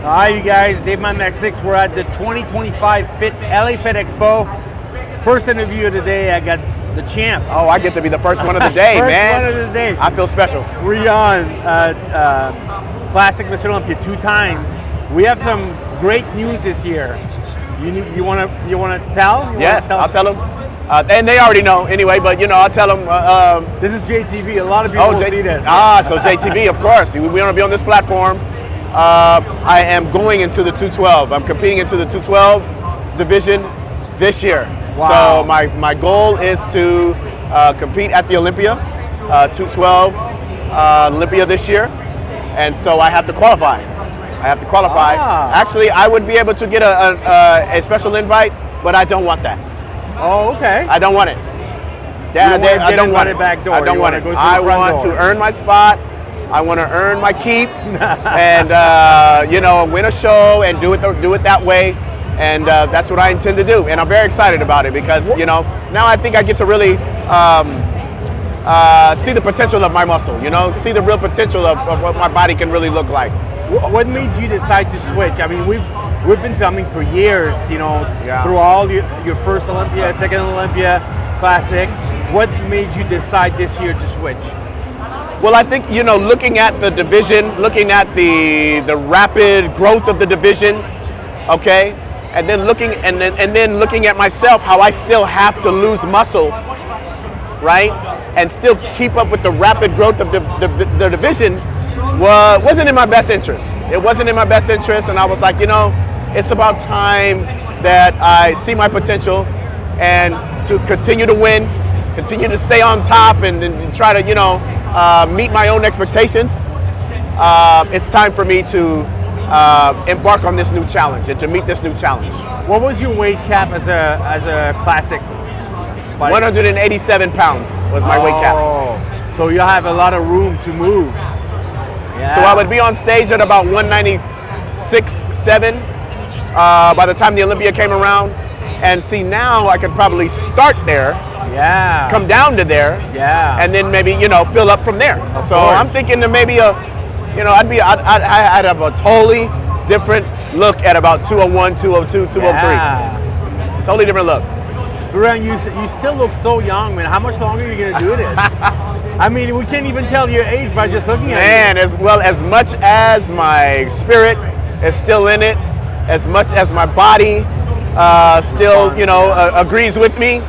Hi, you guys. Dave Max6. We're at the 2025 LA Fed Expo. First interview of the day. I got the champ. Oh, I get to be the first one of the day, man. First one of the day. I feel special. Brion, classic Mr. Olympia 2 times. We have some great news this year. You want to tell? Yes, I'll tell them. And they already know anyway, but I'll tell them. This is JTV. A lot of people see this. So JTV, of course. We want to be on this platform. I am going into the 212. I'm competing into the 212 division this year. Wow. So my goal is to compete at the Olympia, 212 Olympia this year, and so I have to qualify. Actually, I would be able to get a special invite, but I don't want that. Oh, okay. I don't want it. I don't want it. Back door. I don't want it. I want to earn my spot. I want to earn my keep, and win a show and do it that way, and that's what I intend to do. And I'm very excited about it because now I think I get to really see the potential of my muscle. See the real potential of what my body can really look like. What made you decide to switch? I mean, we've been filming for years. Through all your first Olympia, second Olympia, Classic. What made you decide this year to switch? Well, I think, looking at the division, looking at the rapid growth of the division, okay, and then looking at myself, how I still have to lose muscle, right, and still keep up with the rapid growth of the division wasn't in my best interest. It wasn't in my best interest, and I was like, it's about time that I see my potential and to continue to win, continue to stay on top, and try to, meet my own expectations. It's time for me to embark on this new challenge and to meet this new challenge. What was your weight cap as a classic? 187 pounds was my weight cap. So you have a lot of room to move. Yeah. So I would be on stage at about 196, 7 by the time the Olympia came around. And see, now I could probably start there, come down to there, and then maybe fill up from there. So I'm thinking that maybe I'd have a totally different look at about 201, 202, 203. Totally different look. Brion, you still look so young, man. How much longer are you gonna do this? I mean, we can't even tell your age by just looking at you. Man, as much as my spirit is still in it, as much as my body still, agrees with me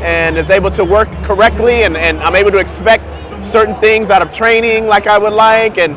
and is able to work correctly, and I'm able to expect certain things out of training like I would like, and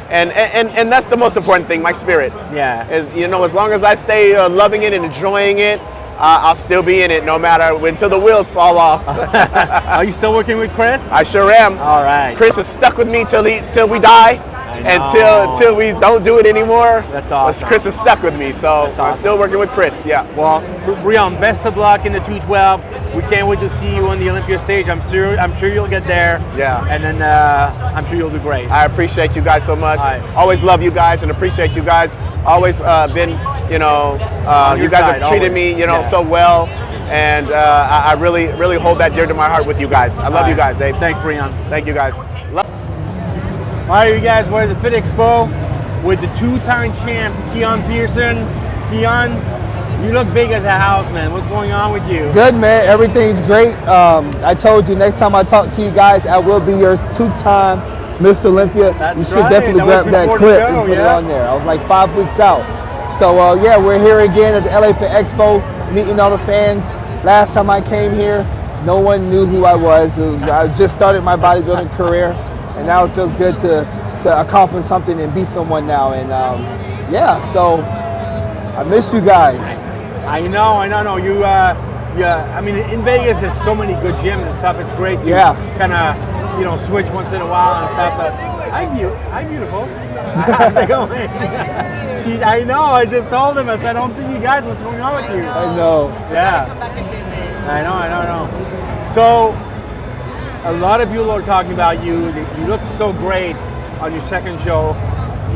that's the most important thing, my spirit. Yeah. Is, as long as I stay loving it and enjoying it, I'll still be in it no matter until the wheels fall off. Are you still working with Chris? I sure am. All right. Chris is stuck with me till we die. until we don't do it anymore. That's awesome. Chris is stuck with me, so I'm still working with Chris. Yeah. Well, Brion, best of luck in the 212. We can't wait to see you on the Olympia stage. I'm sure you'll get there. Yeah. And then I'm sure you'll do great. I appreciate you guys so much. Right. Always love you guys and appreciate you guys. Always been, you guys have treated me, so well. And I really, really hold that dear to my heart with you guys. I love you guys, Dave. Thanks, Brion. Thank you guys. All right, you guys, we're at the Fit Expo with the two-time champ, Keon Pearson. Keon, you look big as a house, man. What's going on with you? Good, man. Everything's great. I told you next time I talk to you guys, I will be your two-time Miss Olympia. That's you should right. definitely grab that clip and put it on there. I was like 5 weeks out. So, yeah, we're here again at the LA Fit Expo, meeting all the fans. Last time I came here, no one knew who I was. I just started my bodybuilding career, and now it feels good to accomplish something and be someone now. And yeah, so I miss you guys. I know. You, I mean, in Vegas, there's so many good gyms and stuff. It's great to kind of, switch once in a while and stuff. So, hi, beautiful. How's it going? I know. I just told him. I said, I don't see you guys. What's going on with you? I know. Yeah. I know. So, a lot of people are talking about you. You look so great on your second show.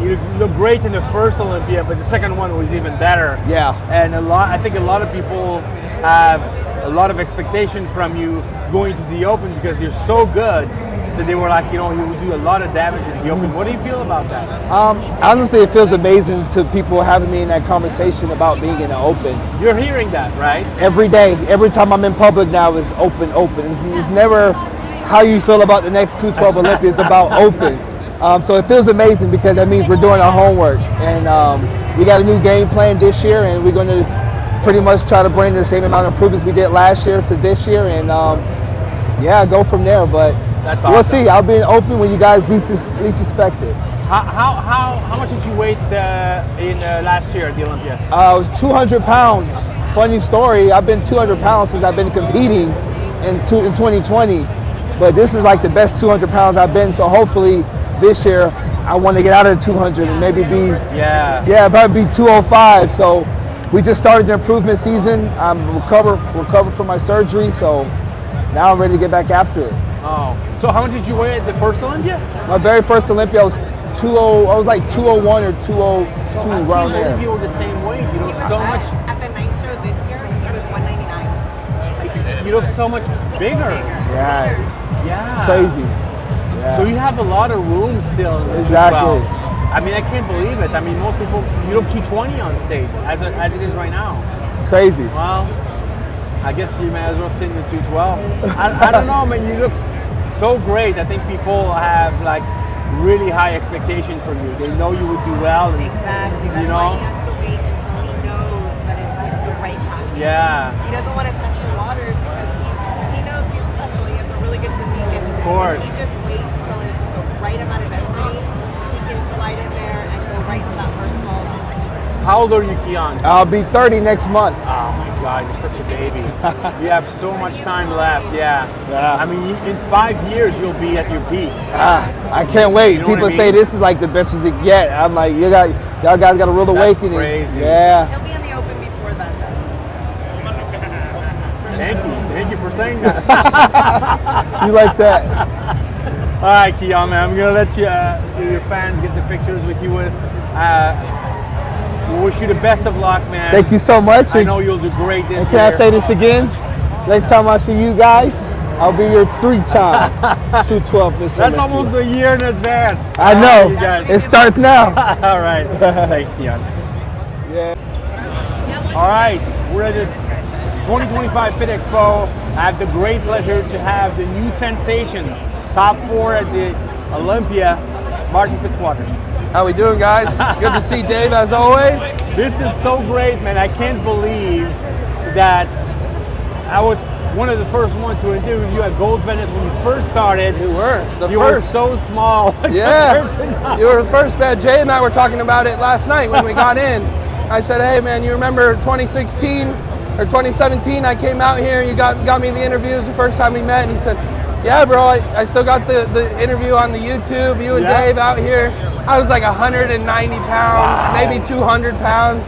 You look great in the first Olympia, but the second one was even better. Yeah. And I think a lot of people have a lot of expectation from you going to the Open because you're so good that they were like, he would do a lot of damage in the Open. What do you feel about that? Honestly, it feels amazing to people having me in that conversation about being in the Open. You're hearing that, right? Every day, every time I'm in public now, it's open. It's never how you feel about the next 212 Olympia. It's about Open. So it feels amazing because that means we're doing our homework. And we got a new game plan this year, and we're going to pretty much try to bring the same amount of improvements we did last year to this year, and yeah, go from there. But that's awesome. We'll see. I'll be open when you guys least expect it. How much did you weigh in last year at the Olympia? I was 200 pounds. Funny story, I've been 200 pounds since I've been competing in 2020. But this is like the best 200 pounds I've been, so hopefully this year I want to get out of the 200 and maybe be, probably be 205. So we just started the improvement season. I'm recovered from my surgery, so now I'm ready to get back after it. Oh, so how much did you weigh at the first Olympia? My very first Olympia, I was like 201 or 202 around there. You were the same weight. You look so much. At the night show this year, it was 199. You look so much bigger. Yeah, it's crazy. Yeah. So you have a lot of room still. Exactly. I mean, I can't believe it. I mean, most people, you look 220 on stage as it is right now. Crazy. Well, I guess you may as well stay in the 212. I don't know, man. You look so great. I think people have like really high expectation from you. They know you would do well. And, exactly. That's why he has to wait until he knows that it's the right package. Yeah. He doesn't want to test the waters because he knows he's special. He has a really good physique. And of course. If he just waits till it's the right amount of density, he can slide in there and go right to that first ball. How old are you, Keon? I'll be 30 next month. Oh my God, you're such a baby. You have so much time left, yeah. I mean, in 5 years, you'll be at your peak. I can't wait. You know People say this is like the best physique yet. I'm like, y'all guys got a real awakening. Crazy. Yeah. He'll be in the Open before then, though. Thank you for saying that. You like that? All right, Keon, man, I'm gonna let your fans get the pictures with you. We wish you the best of luck, man. Thank you so much. I know you'll do great this year. Can I say this again? Next time I see you guys, I'll be your 3-time 212 Mr. That's almost a year in advance. I know. It starts now. All right. Thanks, Keon. Yeah. All right. We're at the 2025 Fit Expo. I have the great pleasure to have the new sensation, top 4 at the Olympia, Martin Fitzwater. How we doing, guys? It's good to see Dave as always. This is so great, man. I can't believe that I was one of the first ones to interview you at Gold's Venice when you first started. You were the You first. were so small. Yeah, you were the first, man. Jay and I were talking about it last night when we got in. I said, hey, man, you remember 2016 or 2017? I came out here and you got me the interviews the first time we met, and he said, Yeah, bro, I still got the interview on the YouTube, you and Dave out here. I was like 190 pounds, maybe 200 pounds,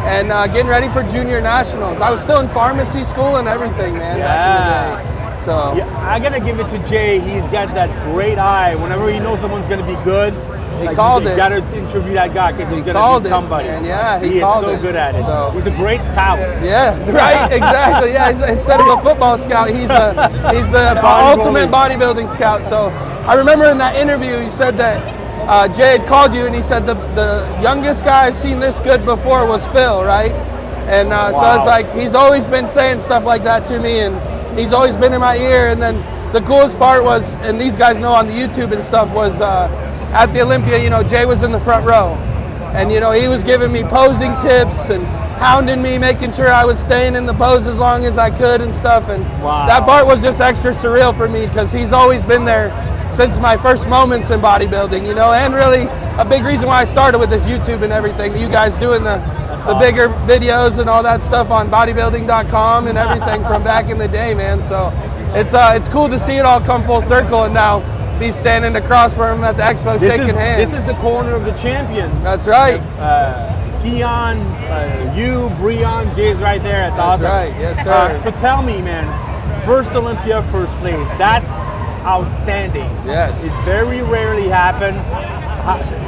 and getting ready for junior nationals. I was still in pharmacy school and everything, man, back in the day. So I gotta give it to Jay. He's got that great eye. Whenever he knows someone's gonna be good, he called it. You gotta interview that guy because he's gonna be somebody. And yeah, he is called so it. good at it. So, he's a great scout. Yeah, right, exactly. Yeah, instead of a football scout, he's the ultimate bodybuilding scout. So I remember in that interview, he said that Jay had called you and he said the youngest guy I've seen this good before was Phil, right? And so it's like he's always been saying stuff like that to me, and he's always been in my ear. And then the coolest part was, and these guys know on the YouTube and stuff, was at the Olympia, you know, Jay was in the front row. And, you know, he was giving me posing tips and hounding me, making sure I was staying in the pose as long as I could and stuff. And that part was just extra surreal for me because he's always been there since my first moments in bodybuilding, you know, and really a big reason why I started with this YouTube and everything. You guys doing the bigger videos and all that stuff on bodybuilding.com and everything from back in the day, man. So it's cool to see it all come full circle and now be standing across from him at the Expo shaking hands. This is the corner of the champion. That's right. Keon, you, Brion, Jay's right there. That's awesome. That's right. Yes, sir. So tell me, man, first Olympia, first place. That's outstanding. Yes. It very rarely happens.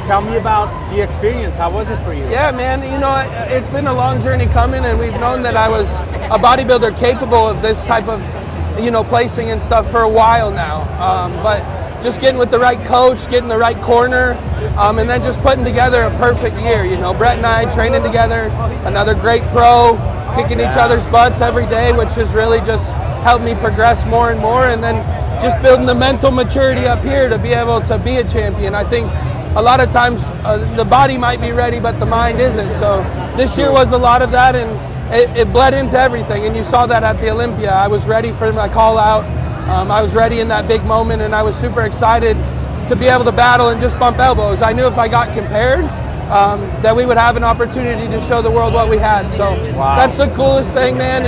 Tell me about the experience. How was it for you? Yeah, man. You know, it's been a long journey coming, and we've known that I was a bodybuilder capable of this type of, you know, placing and stuff for a while now. But just getting with the right coach, getting the right corner, and then just putting together a perfect year. You know, Brett and I training together, another great pro, kicking each other's butts every day, which has really just helped me progress more and more. And then just building the mental maturity up here to be able to be a champion. I think a lot of times the body might be ready, but the mind isn't. So this year was a lot of that, and it bled into everything. And you saw that at the Olympia. I was ready for my call out. I was ready in that big moment, and I was super excited to be able to battle and just bump elbows. I knew if I got compared, that we would have an opportunity to show the world what we had. So that's the coolest thing, man.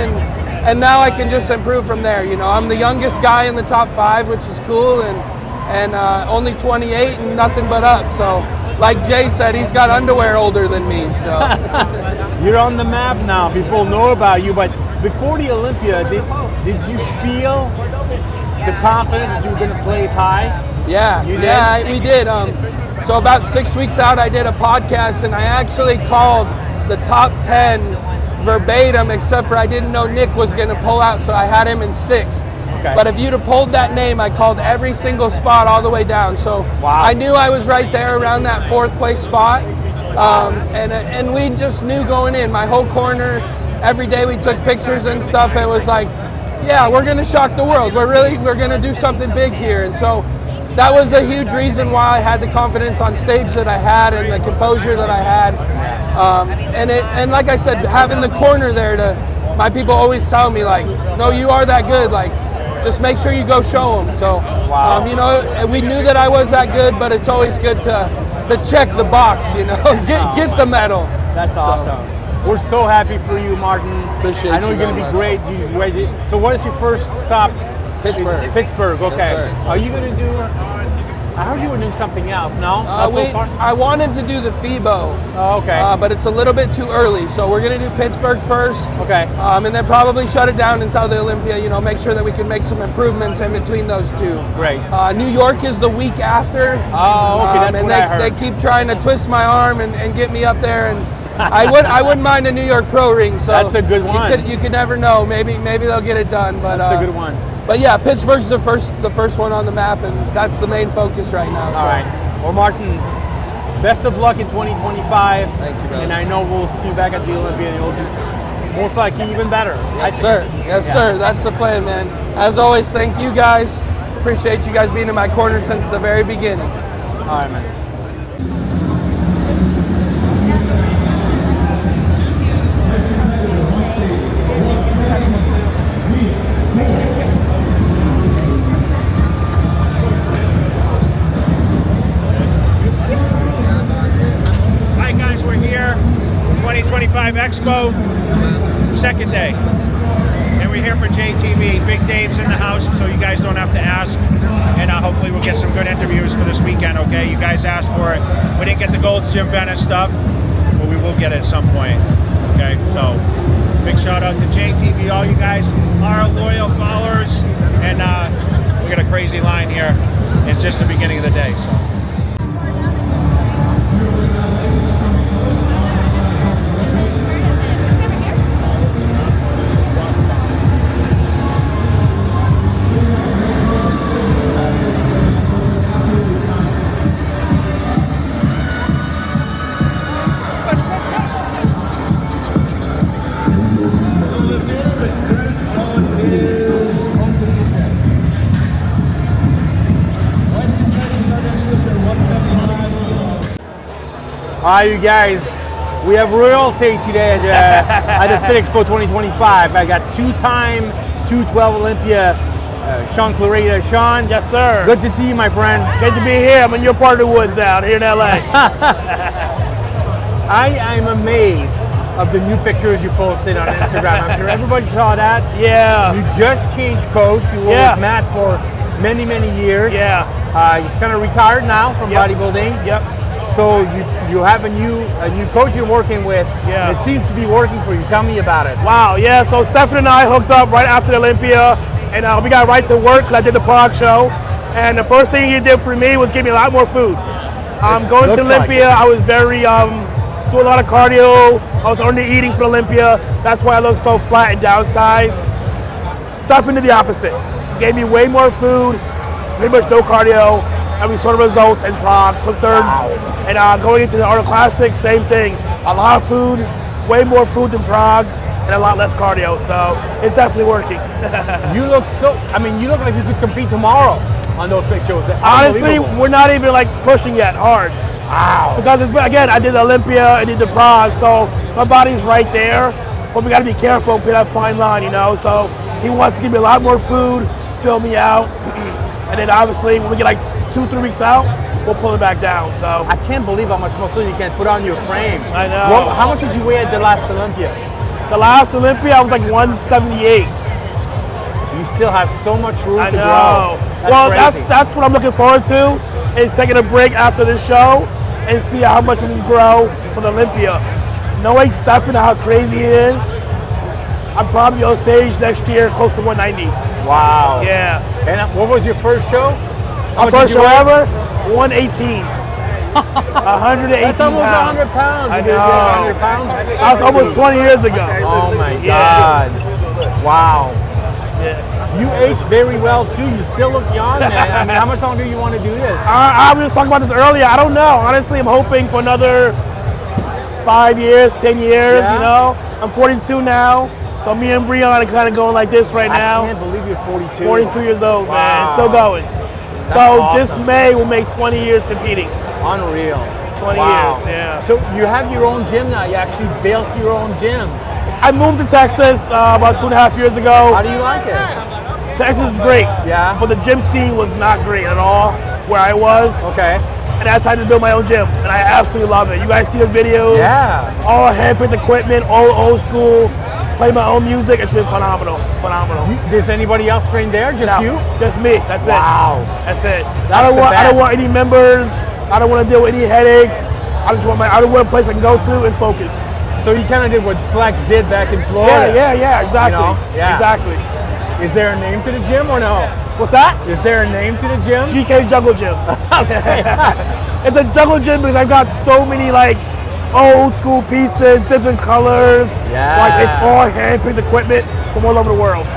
And now I can just improve from there. You know, I'm the youngest guy in the top 5, which is cool, and only 28 and nothing but up. So like Jay said, he's got underwear older than me. So you're on the map now. People know about you, but before the Olympia, did you feel the confidence that you were going to place high? Yeah, we did. So about 6 weeks out, I did a podcast, and I actually called the top 10 verbatim, except for I didn't know Nick was going to pull out, so I had him in 6th. Okay. But if you'd have pulled that name, I called every single spot all the way down. So I knew I was right there around that 4th place spot. And we just knew going in, my whole corner, every day we took pictures and stuff. It was like, yeah, we're going to shock the world. We're going to do something big here. And so that was a huge reason why I had the confidence on stage that I had and the composure that I had. And like I said, having the corner there my people always tell me, like, no, you are that good. Like, just make sure you go show them. So, you know, we knew that I was that good, but it's always good to check the box, you know, get the medal. That's awesome. We're so happy for you, Martin. Appreciate I know you're going to be great. So what is your first stop? Pittsburgh. Pittsburgh, okay. Yes, are you going to do, I heard you were doing something else, no? I wanted to do the FIBO. Oh, okay. But it's a little bit too early, so we're going to do Pittsburgh first. Okay. And then probably shut it down until the Olympia, you know, make sure that we can make some improvements in between those two. Great. New York is the week after. Oh, okay, that's and what I heard. They keep trying to twist my arm and get me up there, and I wouldn't mind a New York pro ring. So that's a good one. You could never know. Maybe they'll get it done. But that's a good one. But yeah, Pittsburgh's the first one on the map, and that's the main focus right now. All right. Well, Martin, best of luck in 2025. Thank you, brother. And I know we'll see you back at the Olympia, and you'll do most likely even better. Yes, sir. Yes, sir. That's the plan, man. As always, thank you guys. Appreciate you guys being in my corner since the very beginning. All right, man. We're here, 2025 Expo, second day. And we're here for JTV. Big Dave's in the house, so you guys don't have to ask. And hopefully we'll get some good interviews for this weekend, okay? You guys asked for it. We didn't get the Gold's Gym Bennett stuff, but we will get it at some point, okay? So, big shout out to JTV. All you guys are loyal followers. And we got a crazy line here. It's just the beginning of the day, so. All right, you guys, we have royalty today at the Expo 2025. I got two-time 212 Olympia, Shaun Clarida. Shaun. Yes, sir. Good to see you, my friend. Good to be here. I'm in your part of the woods down here in LA. I am amazed of the new pictures you posted on Instagram. I'm sure everybody saw that. Yeah. You just changed coach. You were with Matt for many, many years. Yeah. He's kind of retired now from bodybuilding. Yep. So you have a new coach you're working with. Yeah. It seems to be working for you. Tell me about it. Wow. Yeah. So Stefan and I hooked up right after Olympia, and we got right to work because I did the Prague show. And the first thing he did for me was give me a lot more food. Going to Olympia, I was very doing a lot of cardio. I was under eating for Olympia. That's why I look so flat and downsized. Stefan did the opposite. Gave me way more food, pretty much no cardio, and we saw the results in Prague. Took third. Wow. And going into the Art of Classics, same thing. A lot of food, way more food than Prague, and a lot less cardio. So it's definitely working. You look you look like you could compete tomorrow on those pictures. Honestly, we're not even like pushing yet hard. Wow. Because again, I did Olympia, I did the Prague, so my body's right there. But we got to be careful, play that fine line, you know. So he wants to give me a lot more food, fill me out, and then obviously when we get like 2-3 weeks out, we'll pull it back down. So I can't believe how much muscle you can put on your frame. I know. How much did you weigh at the last Olympia? The last Olympia, I was like 178. You still have so much room to grow. That's what I'm looking forward to, is taking a break after this show and see how much we can grow for the Olympia. Knowing Stefan, how crazy he is, I'm probably on stage next year close to 190. Wow. Yeah. And what was your first show? My first show ever, 118. 118 That's almost pounds. 100 pounds. I You did know. 100 pounds? That was almost 20 years ago. Oh my God. Wow. Yeah. You ate very well too. You still look young, man. I mean, how much longer do you want to do this? I was just talking about this earlier. I don't know. Honestly, I'm hoping for another 5 years, 10 years, you know. I'm 42 now. So me and Brion are kind of going like this right now. I can't believe you're 42. 42 years old, man. Still going. That's so awesome. this May will make 20 years competing. Unreal. 20 Wow. years, yeah. So you have your own gym now. You actually built your own gym. I moved to Texas about 2.5 years ago. How do you like it? Texas is great. Yeah. But the gym scene was not great at all where I was. Okay. And I decided to build my own gym. And I absolutely love it. You guys see the videos? Yeah. All hand-picked equipment, all old school. Play my own music. It's been phenomenal. Phenomenal. Does anybody else train there? Just No, you? Just me. That's it. Wow. That's it. That's I the don't best. want any members. I don't want to deal with any headaches. I just want a place I can go to and focus. So you kind of did what Flex did back in Florida. Yeah, exactly. You know? Yeah. Exactly. Is there a name to the gym or no? What's that? Is there a name to the gym? GK Jungle Gym. It's a jungle gym because I've got so many like old school pieces, different colors. Yeah. Like it's all hand-picked equipment from all over the world.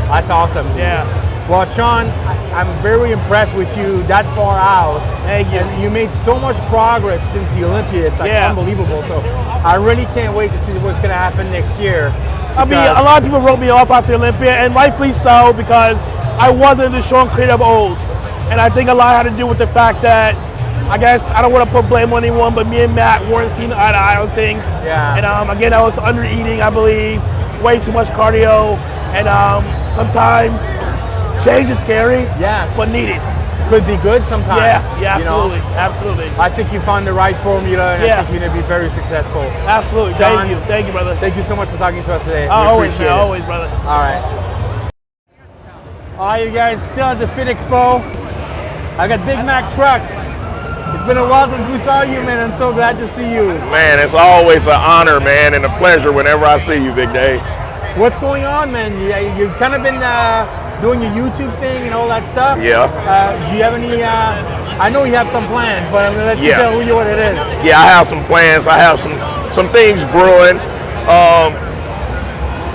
That's awesome. Yeah. Well, Shaun, I'm very impressed with you that far out. Thank you. And you made so much progress since the Olympia. It's like unbelievable. So I really can't wait to see what's going to happen next year. I mean, a lot of people wrote me off after Olympia, and rightfully so, because I wasn't the Shaun Clarida of olds. And I think a lot had to do with the fact that, I guess, I don't want to put blame on anyone, but me and Matt weren't seeing eye to eye on things. Yeah. And again, I was under eating, I believe, way too much cardio, and sometimes change is scary, Yes. but needed. could be good sometimes. Yeah, you know? absolutely. I think you found the right formula, and I think you're going to be very successful. Absolutely. Shaun, Thank you, brother. Thank you so much for talking to us today. We Always, appreciate it. always, brother. All right. All right, you guys, still at the Fit Expo. I got Big Mac truck. It's been a while since we saw you, man. I'm so glad to see you. Man, it's always an honor, man, and a pleasure whenever I see you, Big Dave. What's going on, man? You've kind of been doing your YouTube thing and all that stuff. Yeah. Do you have any? I know you have some plans, but I'm gonna let you tell you what it is. Yeah, I have some plans. I have some things brewing.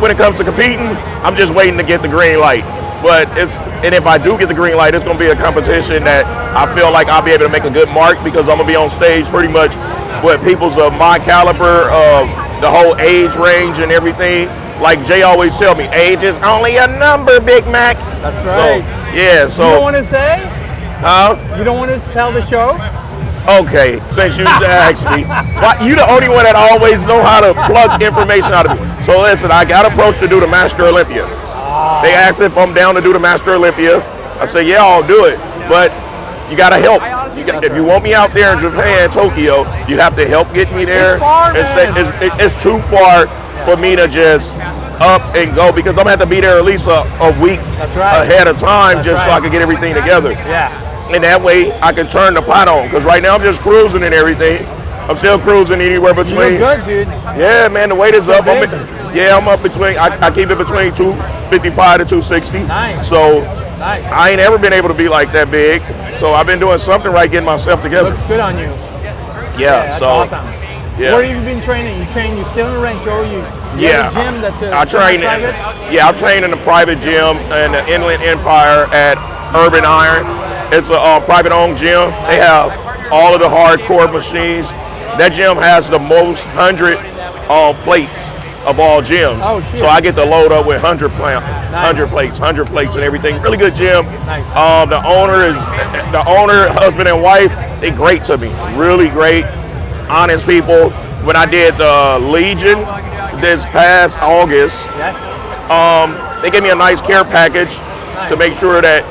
When it comes to competing, I'm just waiting to get the green light. But if I do get the green light, it's going to be a competition that I feel like I'll be able to make a good mark, because I'm going to be on stage pretty much with people's of my caliber, the whole age range and everything. Like Jay always tell me, age is only a number, Big Mac. That's right. So you don't want to say? Huh? You don't want to tell the show? Okay, since you asked me, you the only one that always know how to plug information out of me. So listen, I got approached to do the Master Olympia. They asked if I'm down to do the Master Olympia. I said, yeah, I'll do it, but you gotta help. If you want me out there in Japan, Tokyo, you have to help get me there. It's too far for me to just up and go, because I'm gonna have to be there at least a week ahead of time so I can get everything together. Yeah. And that way I can turn the pot on, because right now I'm just cruising and everything. I'm still cruising anywhere between. You look good, dude. Yeah, man, the weight is up. I'm up between. I keep it between 255 to 260. Nice. So I ain't ever been able to be like that big. So I've been doing something right, getting myself together. Looks good on you. Yeah. That's So awesome. Yeah. Where have you been training? You still in the rancho? You have a gym that I train. I train in a private gym in the Inland Empire at Urban Iron. It's a private-owned gym. They have all of the hardcore machines. That gym has the most 100 plates of all gyms. Oh, shit. So I get to load up with 100 plates and everything. Really good gym. Nice. The owner, husband and wife, they great to me. Really great, honest people. When I did the Legion this past August, they gave me a nice care package to make sure that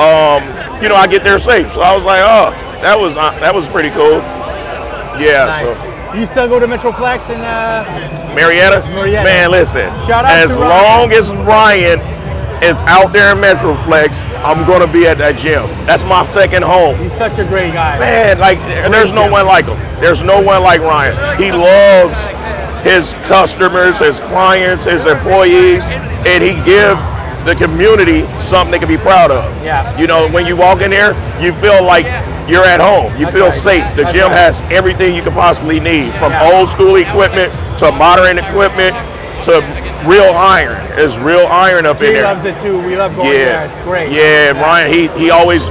I get there safe. So I was like, oh, that was pretty cool. Yeah. Nice. So you still go to Metroflex in Marietta? Man, listen. Shout out as to long as Ryan is out there in Metroflex, I'm gonna be at that gym. That's my second home. He's such a great guy. Man, there's no one like him. There's no one like Ryan. He loves his customers, his clients, his employees, and he gives the community something they can be proud of. Yeah. When you walk in there, you feel like you're at home. You feel safe. The gym has everything you could possibly need, from old school equipment to modern equipment to real iron. There's real iron up in there. He loves it too. We love going there. It's great. Yeah, Ryan, he always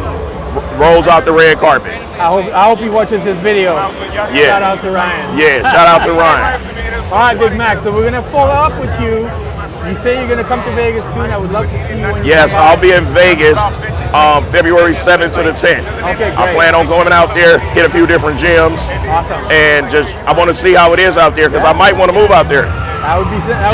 rolls out the red carpet. I hope he watches this video. Yeah. Shout out to Ryan. Yeah, shout out to Ryan. All right, Big Mac. So we're gonna follow up with you. You say you're gonna come to Vegas soon. I would love to see you. Yes, I'll be in Vegas February 7th to the 10th. Okay, great. I plan on going out there, hit a few different gyms. Awesome. And I want to see how it is out there, because I might want to move out there. That would be nice.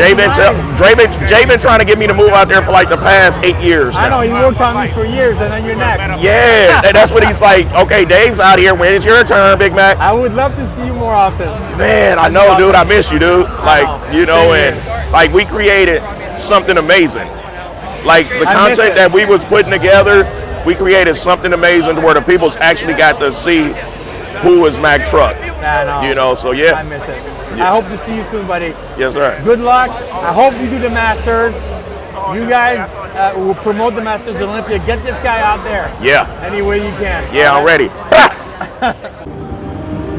Jay been trying to get me to move out there for like the past 8 years now. I know, he worked on me for years, and then you're next. Yeah, that's what he's like. Okay, Dave's out here. When it's your turn, Big Mac? I would love to see you more often. Man, I know, dude. I miss you, dude. And we created something amazing. Like the content that we was putting together, we created something amazing to where the people's actually got to see who is Mac Truck. So yeah. I miss it. I hope to see you soon, buddy. Yes, sir. Good luck. I hope you do the Masters. You guys will promote the Masters Olympia. Get this guy out there. Yeah. Any way you can. Yeah, I'm ready.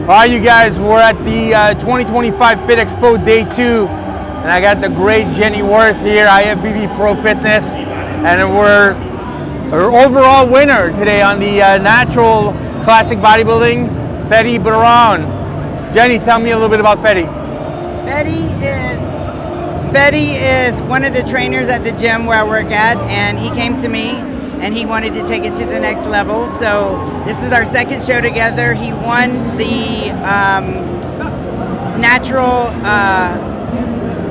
All right, you guys, we're at the 2025 Fit Expo Day 2, and I got the great Jenny Worth here, IFBB Pro Fitness, and we're our overall winner today on the natural classic bodybuilding, Fedy Brion. Jenny, tell me a little bit about Fedy. Fedy is one of the trainers at the gym where I work at, and he came to me and he wanted to take it to the next level. So this is our second show together. He won the natural,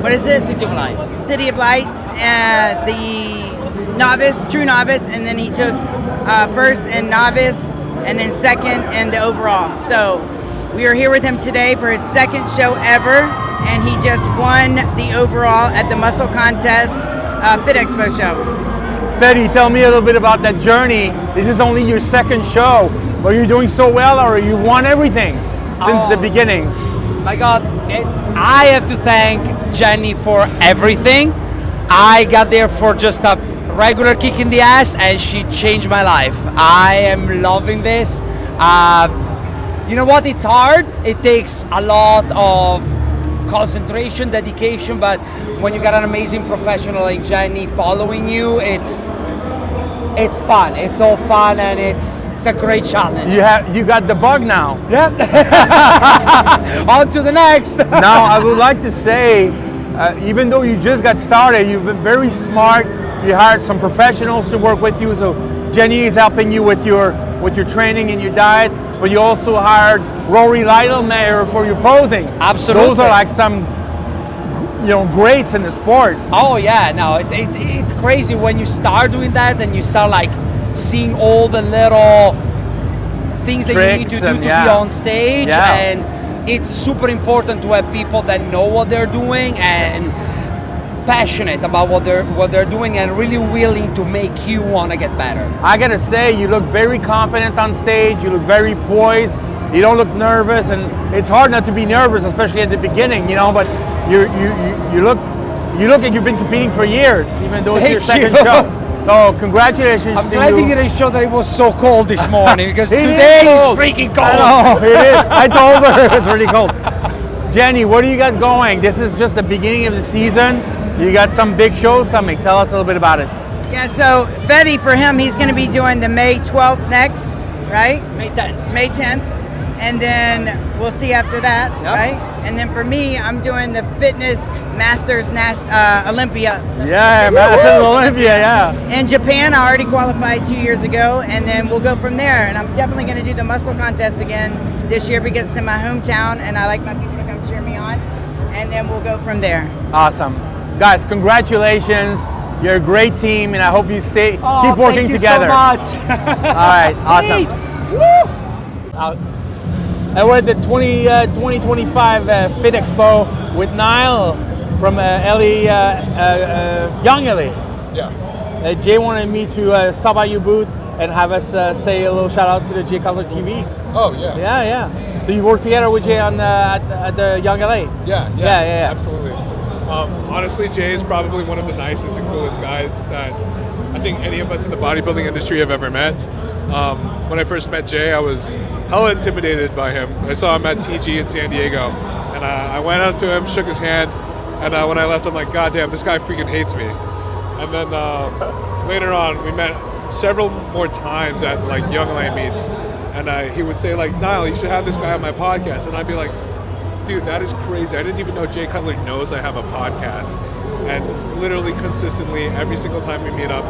what is it? City of Lights. City of Lights, the novice, true novice, and then he took first in novice, and then second in the overall. So we are here with him today for his second show ever, and he just won the overall at the Muscle Contest Fit Expo show. Fedy, tell me a little bit about that journey. This is only your second show. Are you doing so well, or you won everything since the beginning? My God, I have to thank Jenny for everything. I got there for just a regular kick in the ass, and she changed my life. I am loving this. You know what? It's hard. It takes a lot of concentration, dedication, but when you got an amazing professional like Jenny following you, it's fun. It's all fun, and it's a great challenge. You got the bug now. Yeah. On to the next. Now, I would like to say, even though you just got started, you've been very smart. You hired some professionals to work with you. So Jenny is helping you with your training and your diet, but you also hired Rory Lytlemeyer for your posing. Absolutely. Those are like some, greats in the sport. Oh yeah, no, it's crazy when you start doing that and you start like seeing all the little things that you need to do to be on stage, and it's super important to have people that know what they're doing and passionate about what they're doing and really willing to make you want to get better. I gotta say, you look very confident on stage. You look very poised. You don't look nervous, and it's hard not to be nervous, especially at the beginning, But you look like you've been competing for years, even though it's your second show. So congratulations I'm to glad you. he didn't show that it was so cold this morning, because today is freaking cold. I know, it is. I told her it's really cold. Jenny, what do you got going? This is just the beginning of the season. You got some big shows coming. Tell us a little bit about it. Yeah, so Fedy, for him, he's going to be doing the May 12th next, right? May 10th. May 10th. And then we'll see after that, right? And then for me, I'm doing the Fitness Masters Olympia. Yeah, Masters Olympia, yeah. In Japan, I already qualified 2 years ago, and then we'll go from there. And I'm definitely going to do the muscle contest again this year because it's in my hometown, and I like my people to come cheer me on. And then we'll go from there. Awesome. Guys, congratulations. You're a great team, and I hope you keep working together. Thank you so much. All right, awesome. Peace. And we're at the 2025 Fit Expo with Niall from LA, Young LA. Yeah. Jay wanted me to stop by your booth and have us say a little shout out to the Jay Cutler TV. Oh, yeah. Yeah. So you work together with Jay on at the Young LA? Yeah. Absolutely. Honestly, Jay is probably one of the nicest and coolest guys that I think any of us in the bodybuilding industry have ever met. When I first met Jay, I was hella intimidated by him. I saw him at TG in San Diego, and I went up to him, shook his hand, and when I left, I'm like, God damn, this guy freaking hates me. And then later on, we met several more times at like Young LA meets, and he would say like, Niall, you should have this guy on my podcast, and I'd be like, dude, that is crazy. I didn't even know Jay Cutler knows I have a podcast. And literally consistently, every single time we meet up,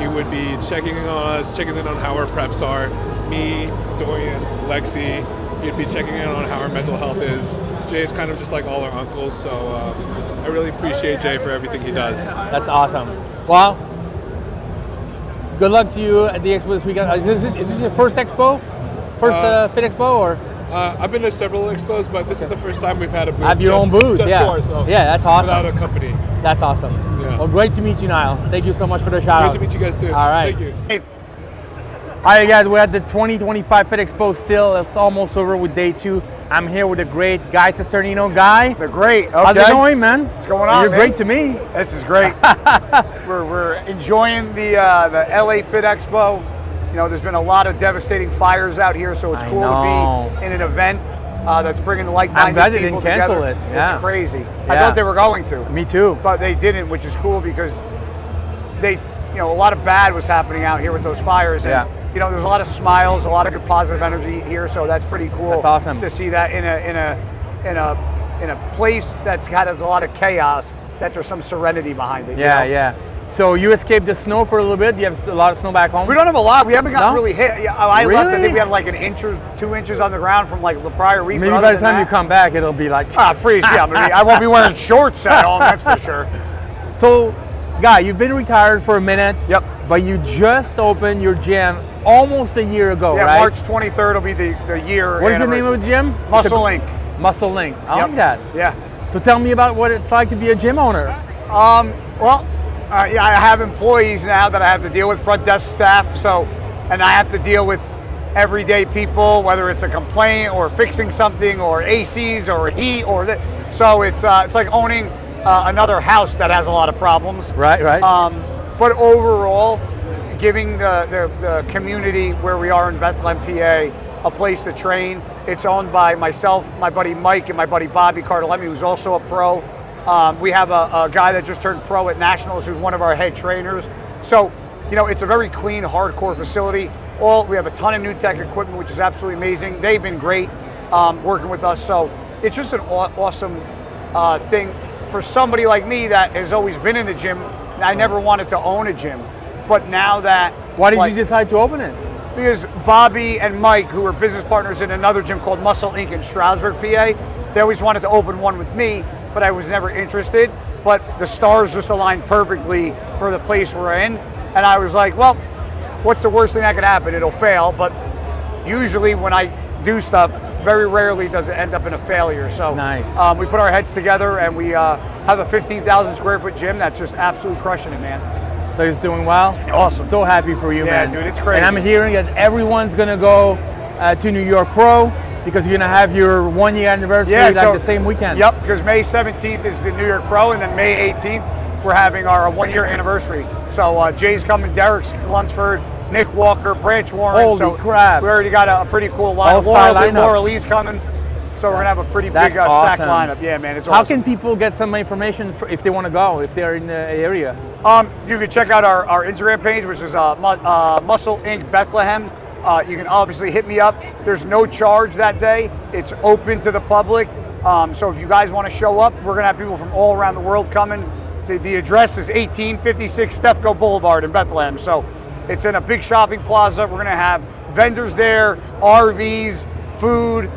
he would be checking in on us, checking in on how our preps are. Me, Dorian, Lexi, he'd be checking in on how our mental health is. Jay's kind of just like all our uncles, so I really appreciate Jay for everything he does. That's awesome. Well, good luck to you at the Expo this weekend. Is this your first Expo? First Fit Expo, or? I've been to several expos, but this is the first time we've had a booth. Have your own booth, just yeah. to ourselves. Yeah, that's awesome. Without a company. That's awesome. Yeah. Well, great to meet you, Niall. Thank you so much for the shout out. Great to meet you guys too. All right. Thank you. Hey. All right, guys, we're at the 2025 Fit Expo still. It's almost over with day 2. I'm here with a great Guy Cisternino. Guy. They're great. Okay. How's it going, man? What's going on, You're man? great to me. This is great. we're enjoying the LA Fit Expo. You know, there's been a lot of devastating fires out here, so it's cool to be in an event that's bringing like-minded I'm glad they people didn't cancel together. it. Yeah. It's crazy. I thought they were going to. Me too. But they didn't, which is cool because a lot of bad was happening out here with those fires. And, you know, there's a lot of smiles, a lot of good positive energy here, so that's pretty cool. That's awesome to see that in a place that's got a lot of chaos, that there's some serenity behind it. Yeah, you know? yeah. So you escaped the snow for a little bit. You have a lot of snow back home? We don't have a lot. We haven't gotten really hit. I really? left. I think we had like an inch or 2 inches on the ground from like the prior week. Maybe by the time you come back, it'll be like freeze. Yeah, I won't be wearing shorts at home. That's for sure. So Guy, you've been retired for a minute. Yep. But you just opened your gym almost a year ago, yeah, right? March 23rd will be the year. What is the name of the gym? Muscle Inc. Muscle Inc. I like that. Yeah. So tell me about what it's like to be a gym owner. Well, yeah, I have employees now that I have to deal with, front desk staff. So, and I have to deal with everyday people, whether it's a complaint or fixing something or ACs or heat or that. So it's like owning another house that has a lot of problems. Right. But overall, giving the community where we are in Bethlehem, PA, a place to train. It's owned by myself, my buddy Mike, and my buddy Bobby Cardellemi, who's also a pro. We have a guy that just turned pro at Nationals who's one of our head trainers. So, you know, it's a very clean, hardcore facility. We have a ton of new tech equipment, which is absolutely amazing. They've been great working with us. So it's just an awesome thing for somebody like me that has always been in the gym. I never wanted to own a gym, but now that... Why did you decide to open it? Because Bobby and Mike, who are business partners in another gym called Muscle Inc. in Stroudsburg, PA, they always wanted to open one with me, but I was never interested. But the stars just aligned perfectly for the place we're in. And I was like, well, what's the worst thing that could happen? It'll fail. But usually when I do stuff, very rarely does it end up in a failure. So nice. We put our heads together and we have a 15,000 square foot gym that's just absolutely crushing it, man. So he's doing well? Awesome. So happy for you, man. Yeah, dude, it's crazy. And I'm hearing that everyone's going to go to New York Pro because you're going to have your 1 year anniversary the same weekend. Yep, because May 17th is the New York Pro, and then May 18th, we're having our 1 year anniversary. So Jay's coming, Derek's Lunsford, Nick Walker, Branch Warren. Holy crap. We already got a pretty cool lineup. Laura Lee's coming. So we're going to have a pretty big stacked lineup. Yeah, man, it's awesome. How can people get some information if they want to go, if they're in the area? You can check out our Instagram page, which is Muscle Inc. Bethlehem. You can obviously hit me up. There's no charge that day. It's open to the public. So if you guys want to show up, we're going to have people from all around the world coming. So the address is 1856 Stefco Boulevard in Bethlehem. So it's in a big shopping plaza. We're going to have vendors there, RVs, food,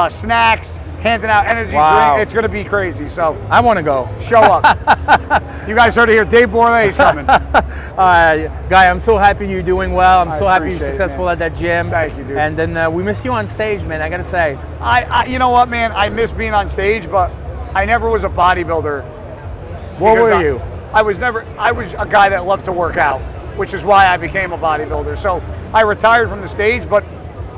snacks, handing out energy drink. It's going to be crazy. So I want to go. Show up. You guys heard it here. Dave Borley's coming. Guy, I'm so happy you're doing well. I'm so happy you're successful at that gym. Thank you, dude. And then we miss you on stage, man. I got to say. You know what, man? I miss being on stage, but I never was a bodybuilder. What were you? I was a guy that loved to work out, which is why I became a bodybuilder. So I retired from the stage, but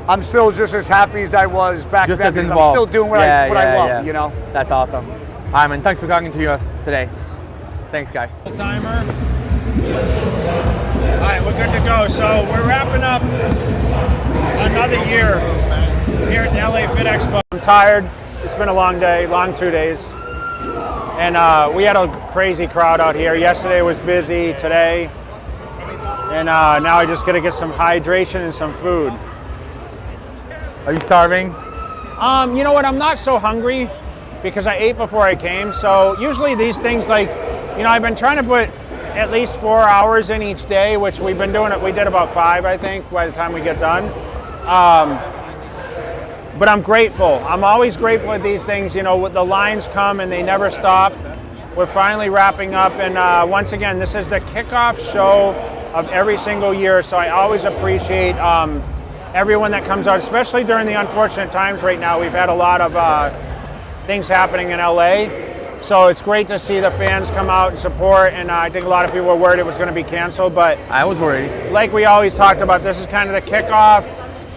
I'm still just as happy as I was back then because I'm still doing what I love, you know? That's awesome. All right, man. Thanks for talking to us today. Thanks, Guy. Timer. All right, we're good to go. So we're wrapping up another year here at the LA Fit Expo. I'm tired. It's been a long day, long 2 days. And we had a crazy crowd out here. Yesterday was busy, today. And now I just got to get some hydration and some food. Are you starving? You know what? I'm not so hungry because I ate before I came. So usually these things, like, you know, I've been trying to put at least 4 hours in each day, which we've been doing it. We did about 5, I think, by the time we get done. But I'm grateful. I'm always grateful at these things. You know, the lines come and they never stop. We're finally wrapping up. And once again, this is the kickoff show of every single year. So I always appreciate everyone that comes out, especially during the unfortunate times right now. We've had a lot of things happening in LA. So it's great to see the fans come out and support. And I think a lot of people were worried it was going to be canceled, but I was worried. Like we always talked about, this is kind of the kickoff.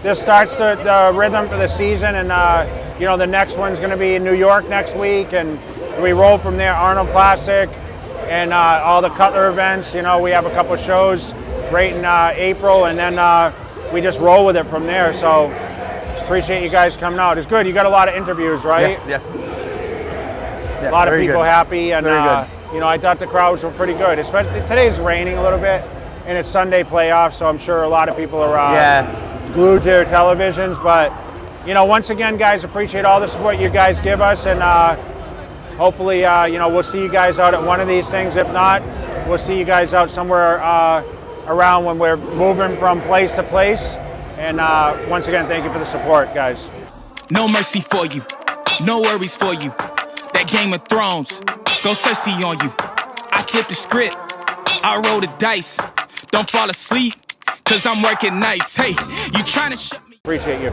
This starts the rhythm for the season. And you know, the next one's going to be in New York next week. And we roll from there, Arnold Classic and all the Cutler events. You know, we have a couple shows right in April, and then we just roll with it from there. So appreciate you guys coming out. It's good. You got a lot of interviews, right? Yes. A lot of people happy, and you know, I thought the crowds were pretty good. Especially today's raining a little bit, and it's Sunday playoffs, so I'm sure a lot of people are glued to their televisions. But you know, once again, guys, appreciate all the support you guys give us, and hopefully, you know, we'll see you guys out at one of these things. If not, we'll see you guys out somewhere around when we're moving from place to place. And once again, thank you for the support, guys. No mercy for you, no worries for you. That Game of Thrones, go Cersei on you. I flip the script, I roll the dice. Don't fall asleep, cause I'm working nights. Hey, you trying to shut me. Appreciate you.